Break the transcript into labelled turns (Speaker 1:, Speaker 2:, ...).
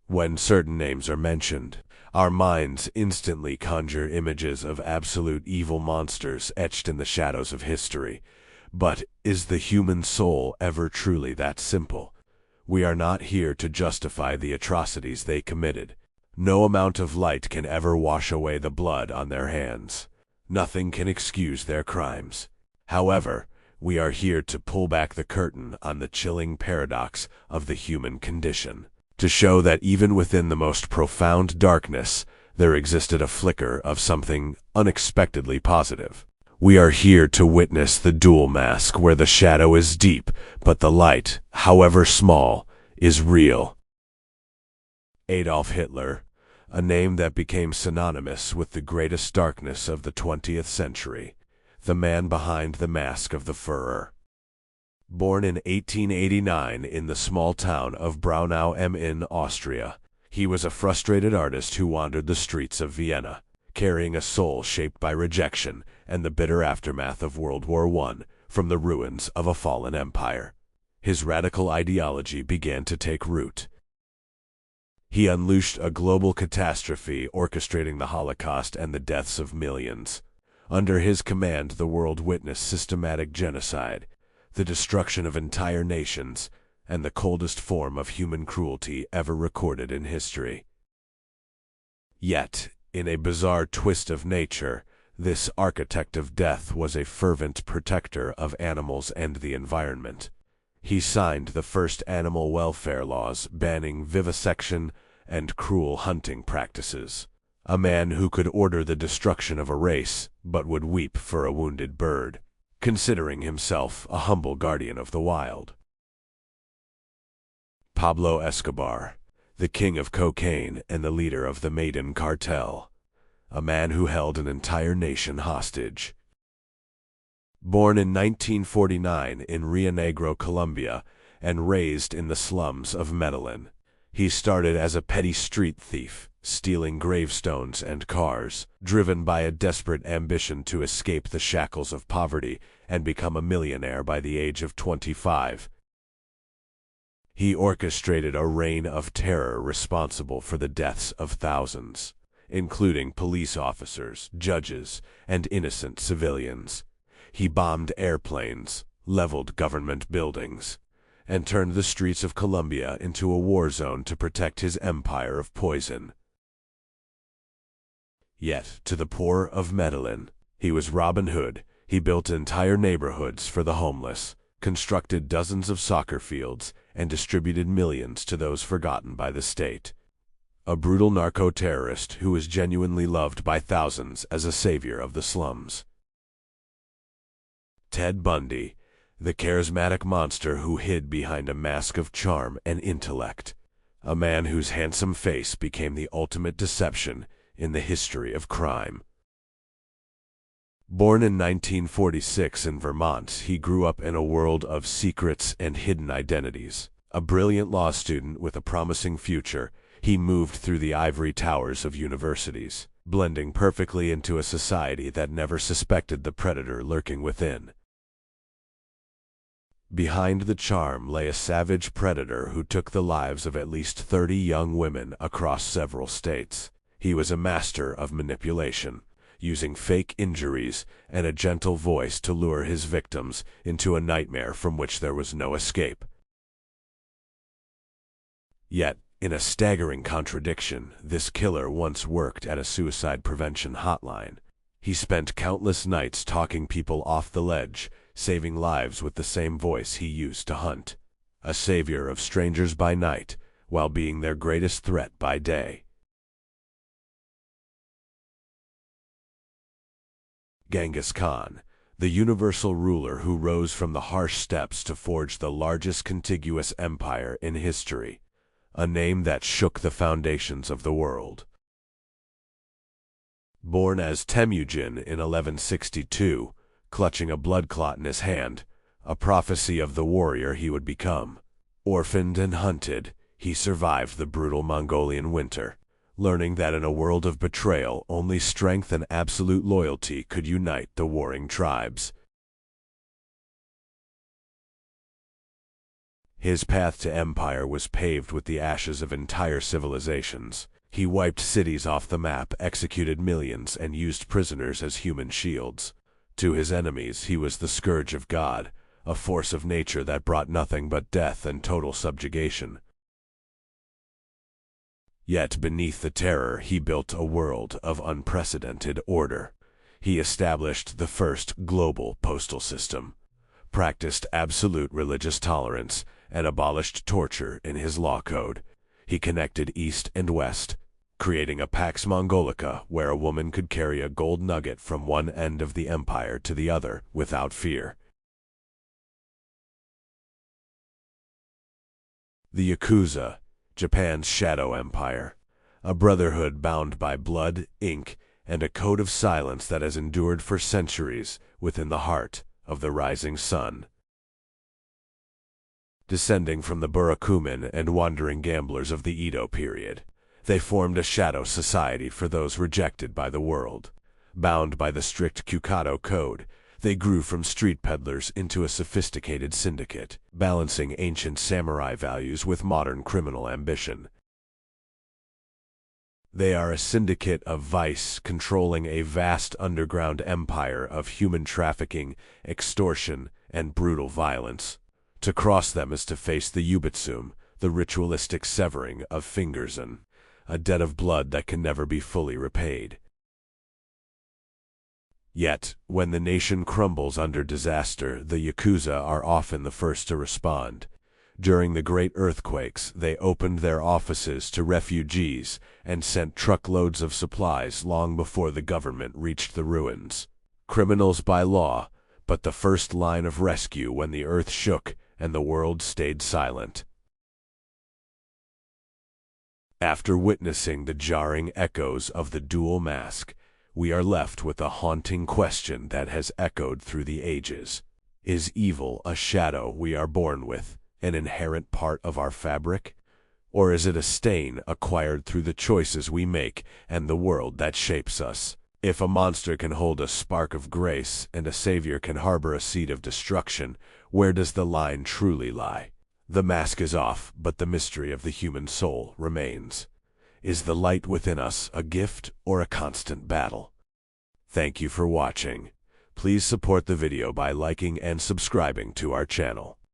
Speaker 1: When certain names are mentioned, our minds instantly conjure images of absolute evil monsters etched in the shadows of history. But is the human soul ever truly that simple? We are not here to justify the atrocities they committed. No amount of light can ever wash away the blood on their hands. Nothing can excuse their crimes. However, we are here to pull back the curtain on the chilling paradox of the human condition, to show that even within the most profound darkness, there existed a flicker of something unexpectedly positive. We are here to witness the dual mask where the shadow is deep, but the light, however small, is real. Adolf Hitler, a name that became synonymous with the greatest darkness of the 20th century, the man behind the mask of the Führer. Born in 1889 in the small town of Braunau am Inn, Austria, he was a frustrated artist who wandered the streets of Vienna, carrying a soul shaped by rejection and the bitter aftermath of World War I from the ruins of a fallen empire. His radical ideology began to take root. He unleashed a global catastrophe, orchestrating the Holocaust and the deaths of millions. Under his command, the world witnessed systematic genocide, the destruction of entire nations, and the coldest form of human cruelty ever recorded in history. Yet, in a bizarre twist of nature, this architect of death was a fervent protector of animals and the environment. He signed the first animal welfare laws banning vivisection and cruel hunting practices. A man who could order the destruction of a race, but would weep for a wounded bird, considering himself a humble guardian of the wild. Pablo Escobar, the king of cocaine and the leader of the Medellin cartel, a man who held an entire nation hostage. Born in 1949 in Rio Negro, Colombia, and raised in the slums of Medellin, he started as a petty street thief, stealing gravestones and cars, driven by a desperate ambition to escape the shackles of poverty and become a millionaire by the age of 25. He orchestrated a reign of terror responsible for the deaths of thousands, including police officers, judges, and innocent civilians. He bombed airplanes, leveled government buildings, and turned the streets of Colombia into a war zone to protect his empire of poison. Yet, to the poor of Medellin, he was Robin Hood. He built entire neighborhoods for the homeless, constructed dozens of soccer fields, and distributed millions to those forgotten by the state. A brutal narco-terrorist who was genuinely loved by thousands as a savior of the slums. Ted Bundy, the charismatic monster who hid behind a mask of charm and intellect, a man whose handsome face became the ultimate deception in the history of crime. Born in 1946 in Vermont, he grew up in a world of secrets and hidden identities. A brilliant law student with a promising future, he moved through the ivory towers of universities, blending perfectly into a society that never suspected the predator lurking within. Behind the charm lay a savage predator who took the lives of at least 30 young women across several states. He was a master of manipulation, using fake injuries and a gentle voice to lure his victims into a nightmare from which there was no escape. Yet, in a staggering contradiction, this killer once worked at a suicide prevention hotline. He spent countless nights talking people off the ledge, saving lives with the same voice he used to hunt. A savior of strangers by night, while being their greatest threat by day. Genghis Khan, the universal ruler who rose from the harsh steppes to forge the largest contiguous empire in history, a name that shook the foundations of the world. Born as Temujin in 1162, clutching a blood clot in his hand, a prophecy of the warrior he would become. Orphaned and hunted, he survived the brutal Mongolian winter, learning that in a world of betrayal, only strength and absolute loyalty could unite the warring tribes. His path to empire was paved with the ashes of entire civilizations. He wiped cities off the map, executed millions, and used prisoners as human shields. To his enemies, he was the scourge of God, a force of nature that brought nothing but death and total subjugation. Yet beneath the terror, he built a world of unprecedented order. He established the first global postal system, practiced absolute religious tolerance, and abolished torture in his law code. He connected East and West, creating a Pax Mongolica where a woman could carry a gold nugget from one end of the empire to the other without fear. The Yakuza, Japan's shadow empire, a brotherhood bound by blood, ink, and a code of silence that has endured for centuries within the heart of the rising sun. Descending from the Burakumin and wandering gamblers of the Edo period, they formed a shadow society for those rejected by the world. Bound by the strict Kukado code, they grew from street peddlers into a sophisticated syndicate, balancing ancient samurai values with modern criminal ambition. They are a syndicate of vice, controlling a vast underground empire of human trafficking, extortion, and brutal violence. To cross them is to face the Yubitsum, the ritualistic severing of fingers, and a debt of blood that can never be fully repaid. Yet, when the nation crumbles under disaster, the Yakuza are often the first to respond. During the great earthquakes, they opened their offices to refugees and sent truckloads of supplies long before the government reached the ruins. Criminals by law, but the first line of rescue when the earth shook and the world stayed silent. After witnessing the jarring echoes of the dual mask, we are left with a haunting question that has echoed through the ages. Is evil a shadow we are born with, an inherent part of our fabric? Or is it a stain acquired through the choices we make and the world that shapes us? If a monster can hold a spark of grace and a savior can harbor a seed of destruction, where does the line truly lie? The mask is off, but the mystery of the human soul remains. Is the light within us a gift or a constant battle? Thank you for watching. Please support the video by liking and subscribing to our channel.